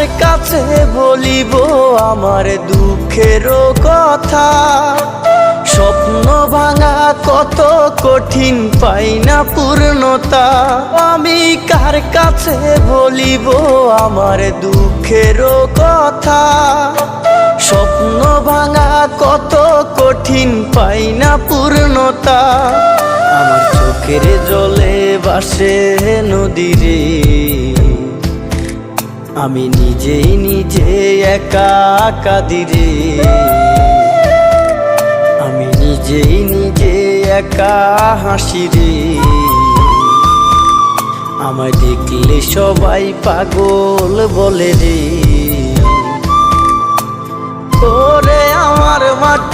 কার কাছে বলিব আমার দুঃখের কথা? স্বপ্ন ভাঙা কত কঠিন, পাই না পূর্ণতা। আমি কার কাছে বলিব আমার দুঃখের কথা? স্বপ্ন ভাঙা কত কঠিন, পাই না পূর্ণতা। আমার চোখের জলে ভাসে নদীরে, আমি নিজেই নিজে একা কাঁদিরে। আমি নিজেই নিজে একা হাসিরে। আমায় দেখলে সবাই পাগল বলে রে। ওরে আমার মাটি